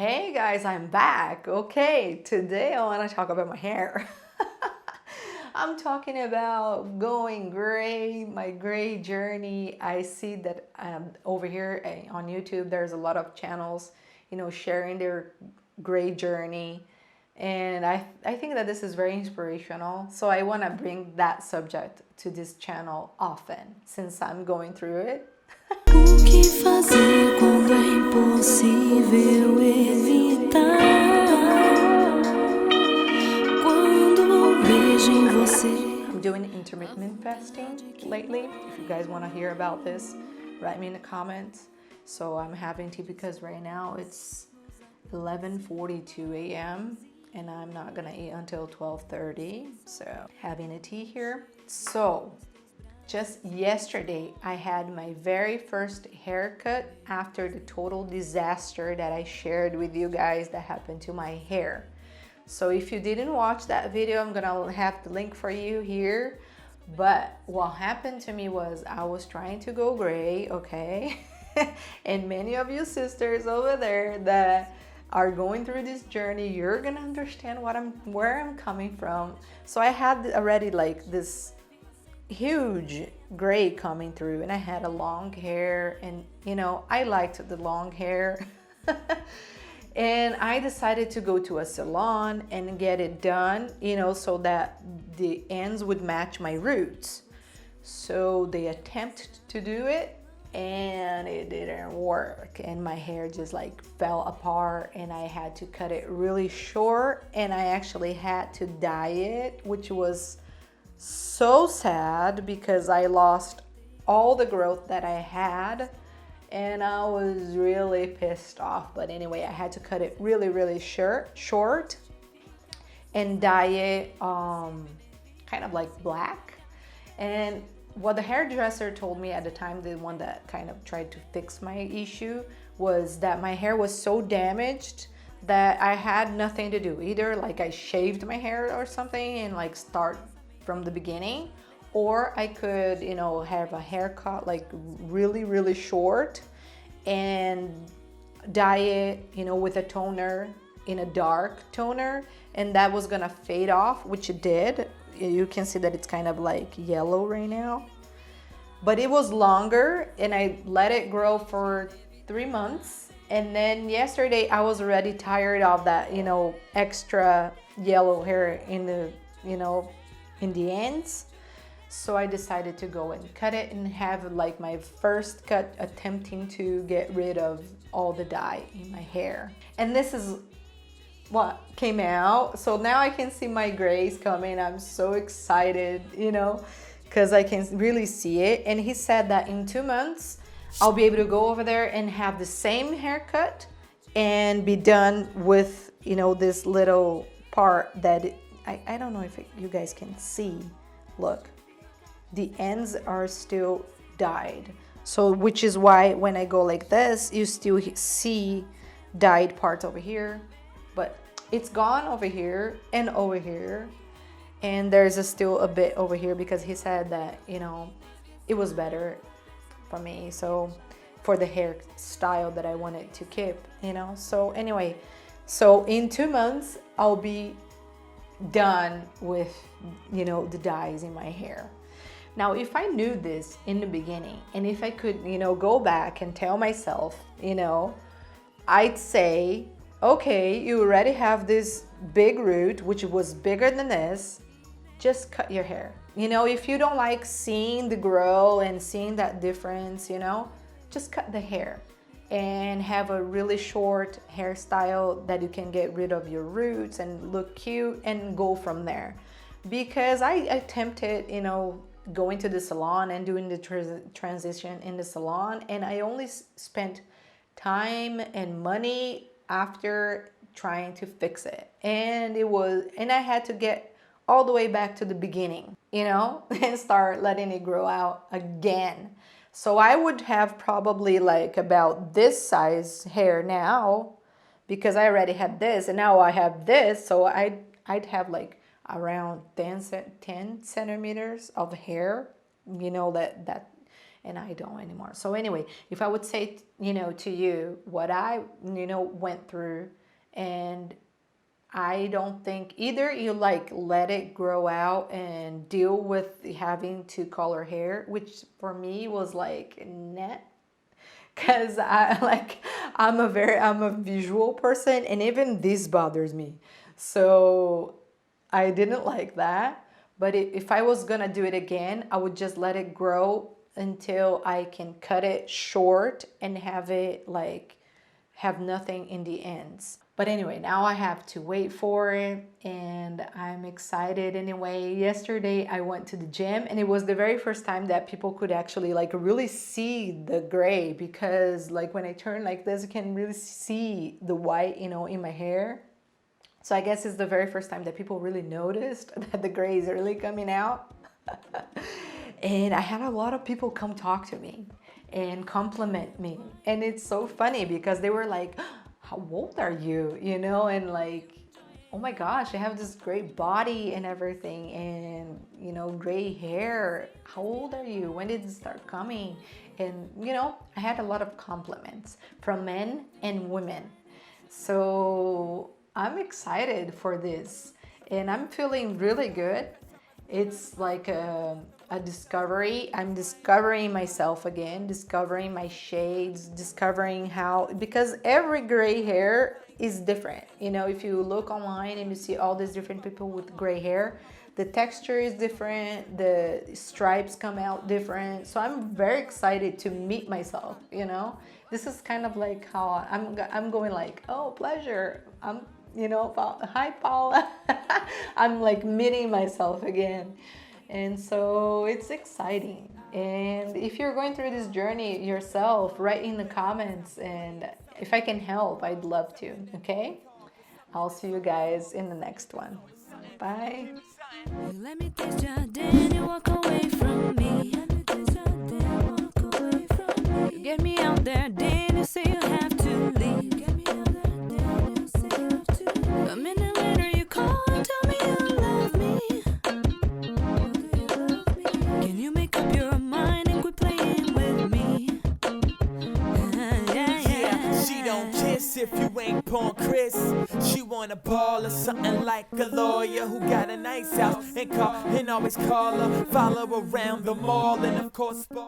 Hey guys, I'm back. Okay, today I want to talk about my hair. I'm talking about going gray, my gray journey. I see that over here on YouTube, there's a lot of channels, sharing their gray journey. And I think that this is very inspirational. So I want to bring that subject to this channel often since I'm going through it. O que fazer quando é impossível evitar? Quando vejo em você. I'm doing intermittent fasting lately. If you guys want to hear about this, write me in the comments. So I'm having tea because right now it's 11:42 a.m. and I'm not gonna eat until 12:30. So having a tea here. So just yesterday, I had my very first haircut after the total disaster that I shared with you guys that happened to my hair. So if you didn't watch that video, I'm gonna have the link for you here. But what happened to me was I was trying to go gray, okay? And many of you sisters over there that are going through this journey, you're gonna understand where I'm coming from. So I had already like this huge gray coming through, and I had a long hair, and I liked the long hair. And I decided to go to a salon and get it done, so that the ends would match my roots. So they attempted to do it and it didn't work, and my hair just like fell apart, and I had to cut it really short, and I actually had to dye it, which was so sad because I lost all the growth that I had, and I was really pissed off. But anyway, I had to cut it really short and dye it kind of like black. And what the hairdresser told me at the time, the one that kind of tried to fix my issue, was that my hair was so damaged that I had nothing to do. Either like I shaved my hair or something and like start from the beginning, or I could have a haircut like really short and dye it with a toner, in a dark toner, and that was gonna fade off, which it did. You can see that it's kind of like yellow right now, but it was longer, and I let it grow for 3 months. And then yesterday I was already tired of that extra yellow hair in the in the ends. So I decided to go and cut it and have like my first cut attempting to get rid of all the dye in my hair. And this is what came out. So now I can see my grays coming. I'm so excited, because I can really see it. And he said that in 2 months, I'll be able to go over there and have the same haircut and be done with, this little part that I don't know if you guys can see. Look, the ends are still dyed. So which is why when I go like this, you still see dyed parts over here, but it's gone over here and over here. And there's still a bit over here because he said that, it was better for me. So for the hairstyle that I wanted to keep, So anyway, so in 2 months, I'll be done with the dyes in my hair. Now if I knew this in the beginning, and if I could go back and tell myself, I'd say, okay, you already have this big root, which was bigger than this, just cut your hair. If you don't like seeing the grow and seeing that difference, just cut the hair and have a really short hairstyle that you can get rid of your roots and look cute and go from there. Because I attempted, going to the salon and doing the transition in the salon, and I only spent time and money after trying to fix it. And I had to get all the way back to the beginning, and start letting it grow out again. So I would have probably like about this size hair now, because I already had this, and now I have this. So I'd have like around 10 centimeters of hair, that and I don't anymore. So anyway, if I would say, to you what I, went through, and I don't think either you like let it grow out and deal with having to color hair, which for me was like net, because I'm a visual person, and even this bothers me. So I didn't like that. But if I was gonna do it again, I would just let it grow until I can cut it short and have it have nothing in the ends. But anyway, now I have to wait for it, and I'm excited anyway. Yesterday I went to the gym, and it was the very first time that people could actually really see the gray, because when I turn like this, you can really see the white, in my hair. So I guess it's the very first time that people really noticed that the gray is really coming out. And I had a lot of people come talk to me and compliment me. And it's so funny because they were like, how old are you? And oh my gosh, I have this great body and everything, and gray hair. How old are you? When did it start coming? And I had a lot of compliments from men and women. So I'm excited for this, and I'm feeling really good. It's like a discovery. I'm discovering myself again, discovering my shades, discovering because every gray hair is different. If you look online and you see all these different people with gray hair, the texture is different, the stripes come out different. So I'm very excited to meet myself. This is kind of like how I'm going oh, pleasure. Hi Paula. I'm meeting myself again. And so it's exciting. And if you're going through this journey yourself, write in the comments, and if I can help, I'd love to. Okay? I'll see you guys in the next one. Bye. You let me taste ya, then you walk away from me. You get me out there, then you say you have to leave. A minute later you call and tell me you love me. Can you make up your mind and quit playing with me? Yeah, she don't kiss if you ain't Paul Chris. She want a ball or something like a lawyer who got a nice house and car, and always call her, follow around the mall, and of course